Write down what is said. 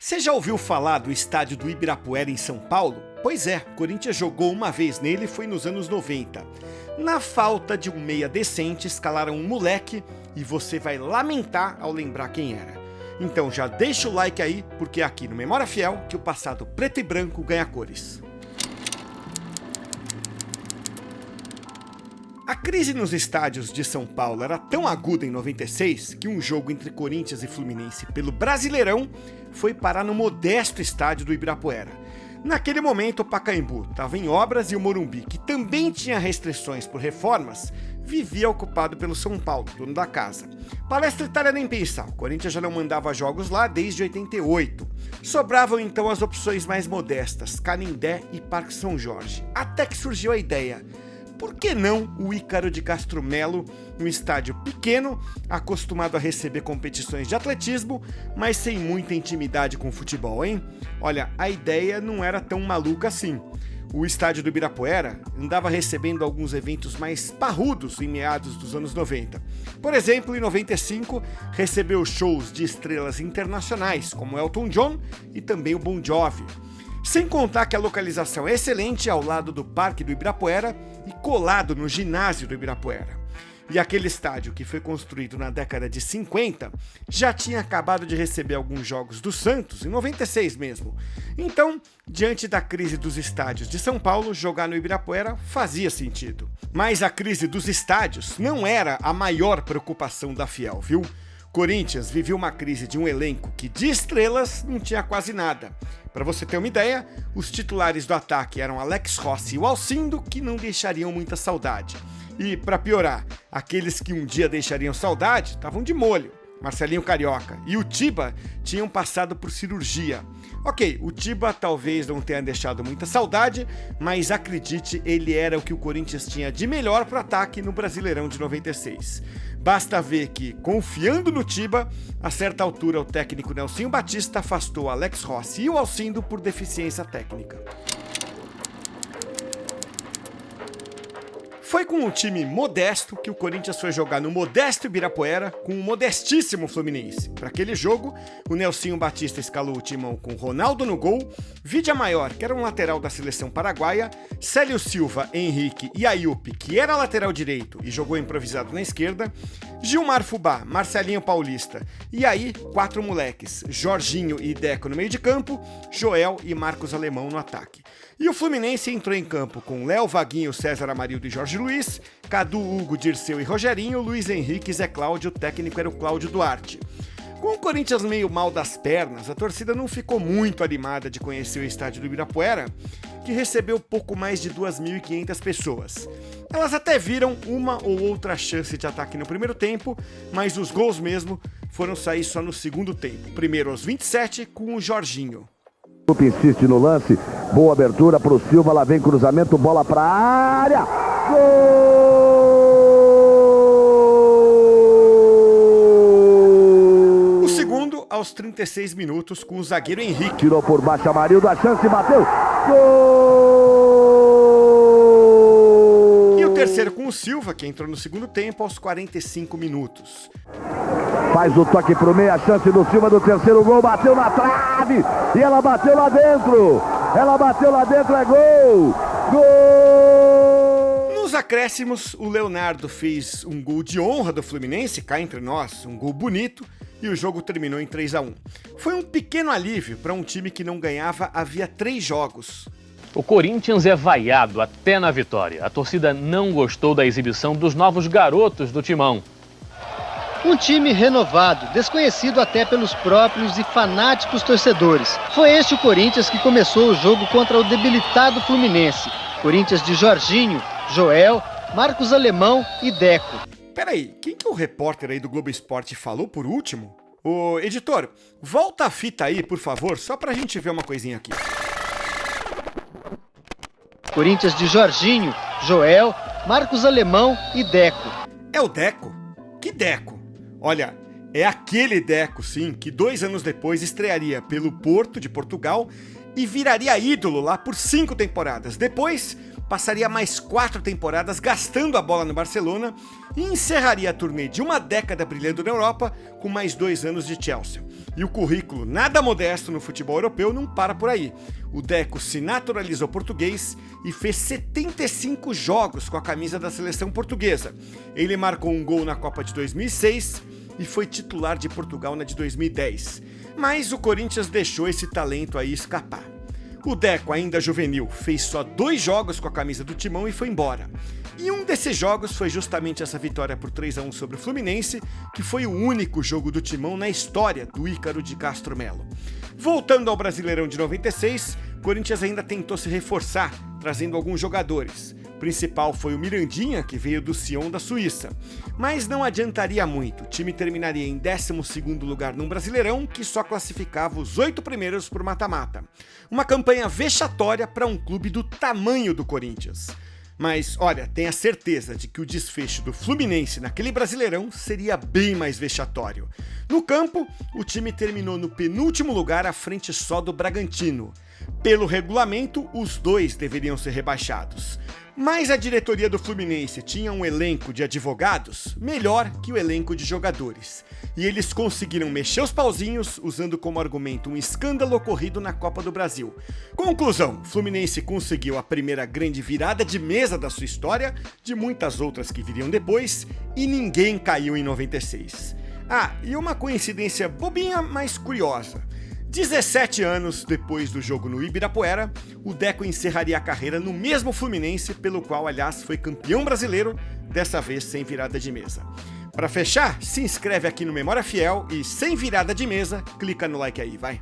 Você já ouviu falar do estádio do Ibirapuera em São Paulo? Pois é, o Corinthians jogou uma vez nele e foi nos anos 90. Na falta de um meia decente, escalaram um moleque e você vai lamentar ao lembrar quem era. Então já deixa o like aí, porque é aqui no Memória Fiel que o passado preto e branco ganha cores. A crise nos estádios de São Paulo era tão aguda em 96 que um jogo entre Corinthians e Fluminense pelo Brasileirão foi parar no modesto estádio do Ibirapuera. Naquele momento, o Pacaembu estava em obras e o Morumbi, que também tinha restrições por reformas, vivia ocupado pelo São Paulo, dono da casa. Palestra Itália nem pensar, o Corinthians já não mandava jogos lá desde 88. Sobravam então as opções mais modestas, Canindé e Parque São Jorge. Até que surgiu a ideia: por que não o Ícaro de Castro Melo, um estádio pequeno, acostumado a receber competições de atletismo, mas sem muita intimidade com o futebol, hein? Olha, a ideia não era tão maluca assim. O estádio do Ibirapuera andava recebendo alguns eventos mais parrudos em meados dos anos 90. Por exemplo, em 95, recebeu shows de estrelas internacionais, como Elton John e também o Bon Jovi. Sem contar que a localização é excelente ao lado do Parque do Ibirapuera e colado no ginásio do Ibirapuera. E aquele estádio, que foi construído na década de 50, já tinha acabado de receber alguns jogos do Santos, em 96 mesmo. Então, diante da crise dos estádios de São Paulo, jogar no Ibirapuera fazia sentido. Mas a crise dos estádios não era a maior preocupação da Fiel, viu? Corinthians vivia uma crise de um elenco que de estrelas não tinha quase nada. Para você ter uma ideia, os titulares do ataque eram Alex Rossi e o Alcindo, que não deixariam muita saudade. E, para piorar, aqueles que um dia deixariam saudade estavam de molho. Marcelinho Carioca e o Tiba tinham passado por cirurgia. Ok, o Tiba talvez não tenha deixado muita saudade, mas acredite, ele era o que o Corinthians tinha de melhor para o ataque no Brasileirão de 96. Basta ver que, confiando no Tiba, a certa altura o técnico Nelsinho Batista afastou Alex Rossi e o Alcindo por deficiência técnica. Foi com um time modesto que o Corinthians foi jogar no modesto Ibirapuera com um modestíssimo Fluminense. Para aquele jogo, o Nelsinho Batista escalou o timão com Ronaldo no gol, Vidia Maior, que era um lateral da seleção paraguaia, Célio Silva, Henrique e Ayup, que era lateral direito e jogou improvisado na esquerda, Gilmar Fubá, Marcelinho Paulista, e aí 4 moleques, Jorginho e Deco no meio de campo, Joel e Marcos Alemão no ataque. E o Fluminense entrou em campo com Léo, Vaguinho, César Amarildo e Jorge Luiz, Cadu, Hugo, Dirceu e Rogerinho, Luiz Henrique e Zé Cláudio, o técnico era o Cláudio Duarte. Com o Corinthians meio mal das pernas, a torcida não ficou muito animada de conhecer o estádio do Ibirapuera, que recebeu pouco mais de 2.500 pessoas. Elas até viram uma ou outra chance de ataque no primeiro tempo, mas os gols mesmo foram sair só no segundo tempo. Primeiro aos 27 com o Jorginho. Insiste no lance, boa abertura pro Silva, lá vem cruzamento, bola pra área, gol! O segundo aos 36 minutos com o zagueiro Henrique. Tirou por baixo Amarildo, a chance, bateu, gol! E o terceiro com o Silva, que entrou no segundo tempo aos 45 minutos. Faz o toque pro meio, a chance do Silva do terceiro gol, bateu na trave, e ela bateu lá dentro, é gol, gol! Nos acréscimos, o Leonardo fez um gol de honra do Fluminense, cá entre nós, um gol bonito, e o jogo terminou em 3-1. Foi um pequeno alívio para um time que não ganhava havia 3 jogos. O Corinthians é vaiado até na vitória. A torcida não gostou da exibição dos novos garotos do Timão. Um time renovado, desconhecido até pelos próprios e fanáticos torcedores. Foi este o Corinthians que começou o jogo contra o debilitado Fluminense. Corinthians de Jorginho, Joel, Marcos Alemão e Deco. Peraí, quem que o repórter aí do Globo Esporte falou por último? Ô, editor, volta a fita aí, por favor, só pra gente ver uma coisinha aqui. Corinthians de Jorginho, Joel, Marcos Alemão e Deco. É o Deco? Que Deco? Olha, é aquele Deco, sim, que 2 anos depois estrearia pelo Porto de Portugal e viraria ídolo lá por 5 temporadas. Depois, passaria mais 4 temporadas gastando a bola no Barcelona e encerraria a turnê de uma década brilhando na Europa com mais 2 anos de Chelsea. E o currículo nada modesto no futebol europeu não para por aí. O Deco se naturalizou português e fez 75 jogos com a camisa da seleção portuguesa. Ele marcou um gol na Copa de 2006 e foi titular de Portugal na de 2010. Mas o Corinthians deixou esse talento aí escapar. O Deco, ainda juvenil, fez só 2 jogos com a camisa do Timão e foi embora. E um desses jogos foi justamente essa vitória por 3-1 sobre o Fluminense, que foi o único jogo do Timão na história do Ícaro de Castro Melo. Voltando ao Brasileirão de 96, Corinthians ainda tentou se reforçar, trazendo alguns jogadores. O principal foi o Mirandinha, que veio do Sion da Suíça. Mas não adiantaria muito, o time terminaria em 12º lugar num Brasileirão que só classificava os 8 primeiros por mata-mata. Uma campanha vexatória para um clube do tamanho do Corinthians. Mas, olha, tenha certeza de que o desfecho do Fluminense naquele Brasileirão seria bem mais vexatório. No campo, o time terminou no penúltimo lugar à frente só do Bragantino. Pelo regulamento, os dois deveriam ser rebaixados. Mas a diretoria do Fluminense tinha um elenco de advogados melhor que o elenco de jogadores. E eles conseguiram mexer os pauzinhos usando como argumento um escândalo ocorrido na Copa do Brasil. Conclusão, o Fluminense conseguiu a primeira grande virada de mesa da sua história, de muitas outras que viriam depois, e ninguém caiu em 96. Ah, e uma coincidência bobinha, mas curiosa. 17 anos depois do jogo no Ibirapuera, o Deco encerraria a carreira no mesmo Fluminense, pelo qual, aliás, foi campeão brasileiro, dessa vez sem virada de mesa. Para fechar, se inscreve aqui no Memória Fiel e, sem virada de mesa, clica no like aí, vai!